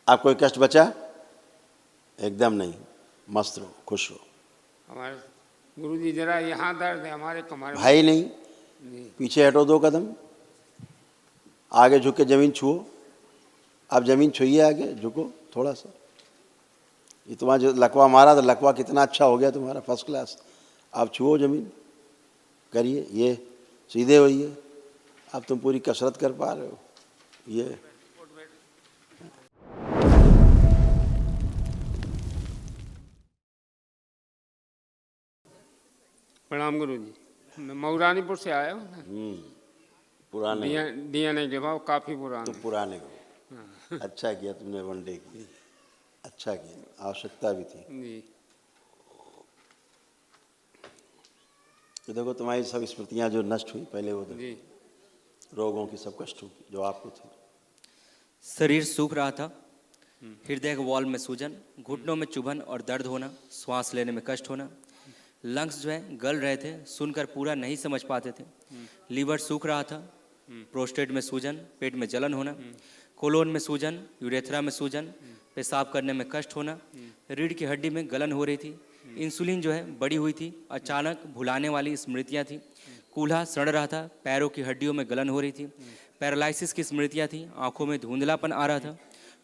आप कोई कष्ट बचा? एकदम नहीं, मस्त रहो, खुश रहो। हमारे गुरुजी जरा यहाँ दर्द है हमारे कमर में। भाई नहीं, जी पीछे हटो 2 कदम, आगे झुक के जमीन छुओ। आप जमीन छुइए, आगे झुको थोड़ा सा। ये तुम्हारा जो लकवा मारा था, लकवा कितना अच्छा हो गया तुम्हारा, फर्स्ट क्लास। आप छुओ जमीन, करिए, ये सीधे होइए। अब तुम पूरी कसरत कर पा रहे हो। ये प्रणाम गुरुजी। मैं मऊरानीपुर से आया हूँ। पुराने हो, DNA के भाव काफ़ी पुराने। तुम पुराने हो। अच्छा किया तुमने वनडे की, अच्छा किया, आवश्यकता भी थी। जी तो देखो तुम्हारी सब स्मृतियाँ जो नष्ट हुई पहले, वो जी रोगों की, सब कष्टों की जो आपको थे। शरीर सूख रहा था, हृदय के वॉल में सूजन, घुटनों में चुभन और दर्द होना, श्वास लेने में कष्ट होना, लंग्स जो है गल रहे थे, सुनकर पूरा नहीं समझ पाते थे, लीवर सूख रहा था, प्रोस्टेट में सूजन, पेट में जलन होना, कोलोन में सूजन, यूरेथ्रा में सूजन, पेशाब करने में कष्ट होना, रीढ़ की हड्डी में गलन हो रही थी, इंसुलिन जो है बढ़ी हुई थी, अचानक भुलाने वाली स्मृतियाँ थी, कूल्हा सड़ रहा था, पैरों की हड्डियों में गलन हो रही थी, पैरालिसिस की स्मृतियाँ थी, आंखों में धुंधलापन आ रहा था,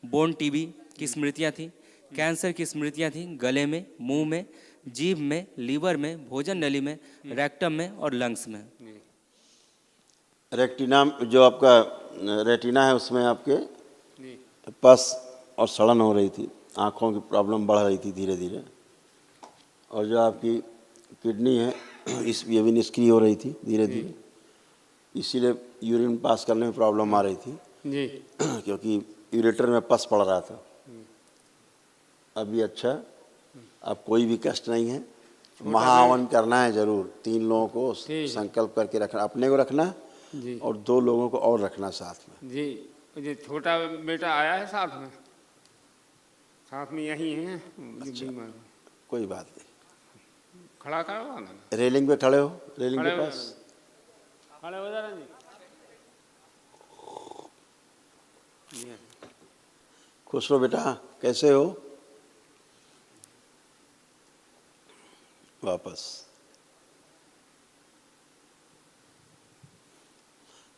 बोन टीबी की स्मृतियाँ थी, कैंसर की स्मृतियाँ थी, गले में, मुंह में, जीभ में, लीवर में, भोजन नली में, रेक्टम में और लंग्स में। रेटिना, जो आपका रेटिना है, उसमें आपके जी पस और सड़न हो रही थी, आँखों की प्रॉब्लम बढ़ रही थी धीरे धीरे, और जो आपकी किडनी है इस ये भी निष्क्रिय हो रही थी धीरे धीरे, इसीलिए यूरिन पास करने में प्रॉब्लम आ रही थी जी क्योंकि यूरेटर में पस पड़ रहा था। अभी अच्छा, अब कोई भी कष्ट नहीं है। महाहवन करना है जरूर, 3 लोगों को संकल्प करके रखना, अपने को रखना जी और 2 लोगों को और रखना साथ में। जी। ये छोटा बेटा आया है साथ में यही है जो बीमार है। कोई बात नहीं, खड़ा करवा ना, रेलिंग पे खड़े हो, रेलिंग के पास। खड़े हो जरा जी। जी खुश रहो बेटा, कैसे हो? वापस।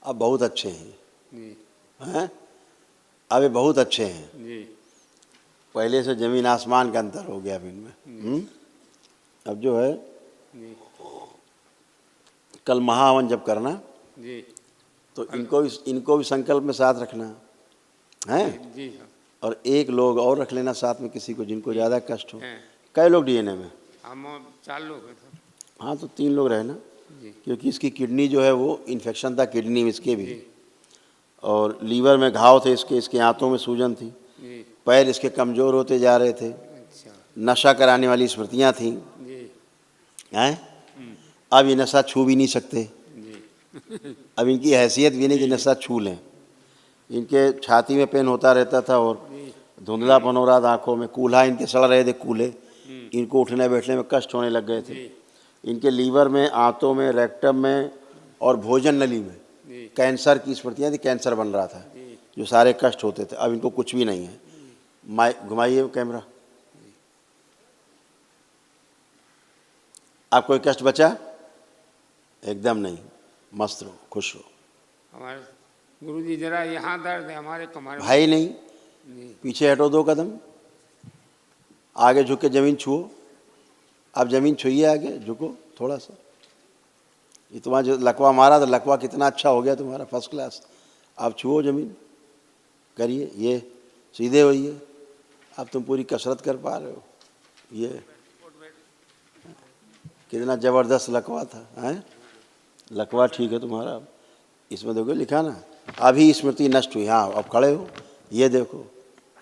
अब बहुत अच्छे हैं, जी हैं? अब ये बहुत अच्छे हैं, जी पहले से ज़मीन आसमान का अंतर हो गया अब इनमें। अब जो है, जी कल महाहवन जब करना जी तो इनको भी संकल्प में साथ रखना है, जी हाँ और 1 लोग और रख लेना साथ में, किसी को जिनको ज़्यादा कष्ट हो। हैं। कई लोग डीएनए में? हम 4 लोग हैं सर। हाँ, तो 3 लोग रहना, जी क्योंकि इसकी किडनी जो है वो इन्फेक्शन था, किडनी में इसके भी, जी और लीवर में घाव थे इसके आंतों में सूजन थी, जी पैर इसके कमज़ोर होते जा रहे थे, अच्छा नशा कराने वाली स्मृतियाँ थीं, जी हैं? अब ये नशा छू भी नहीं सकते, जी अब इनकी हैसियत भी नहीं कि नशा छू लें। इनके छाती में पेन होता रहता था और धुंधलापन हो रहा था आँखों में, कूल्हा इनके सड़ रहे थे कूल्हे, इनको उठने बैठने में कष्ट होने लग गए थे। जी इनके लीवर में, आंतों में, रेक्टम में और भोजन नली में जी कैंसर की स्मृतियाँ थी, कैंसर बन रहा था, जी जो सारे कष्ट होते थे। अब इनको कुछ भी नहीं है। घुमाइए कैमरा। आप कोई कष्ट बचा? एकदम नहीं, मस्त रहो, खुश रहो। हमारे गुरुजी जरा यहाँ दर्द है हमारे कमर में। भाई नहीं, जी पीछे हटो 2 कदम, आगे झुक के जमीन छुओ। आप जमीन छुइए, आगे झुको थोड़ा सा। ये तुम्हारा जो लकवा मारा था, लकवा कितना अच्छा हो गया तुम्हारा, फर्स्ट क्लास। आप छुओ जमीन, करिए, ये सीधे होइए। अब तुम पूरी कसरत कर पा रहे हो। ये कितना ज़बरदस्त लकवा था, हैं? लकवा ठीक है तुम्हारा। अब इसमें देखो लिखा ना, अभी स्मृति नष्ट हुई। हाँ, अब खड़े हो, ये देखो,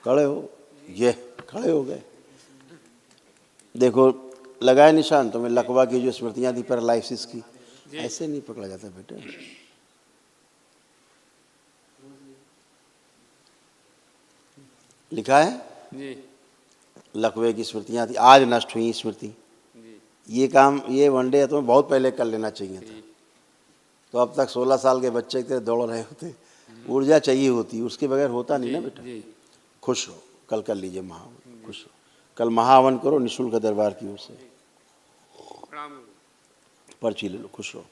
खड़े हो, ये खड़े हो गए, देखो लगाए निशान तुम्हें लकवा की जो स्मृतियाँ थी पैरालिसिस की। ऐसे नहीं पकड़ा जाता बेटे। लिखा है जी लकवे की स्मृतियाँ थी, आज नष्ट हुई स्मृति। जी ये काम, ये वनडे तुम्हें बहुत पहले कर लेना चाहिए था। तो अब तक 16 साल के बच्चे की तरह दौड़ रहे होते। ऊर्जा चाहिए होती, उसके बगैर होता नहीं ना बेटा। जी खुश रहो। कल कर लीजिए महाहवन, खुश रहो। कल महाहवन करो निःशुल्क दरबार की ओर से। प्रणाम गुरु। पर्ची ले लो, खुश रहो।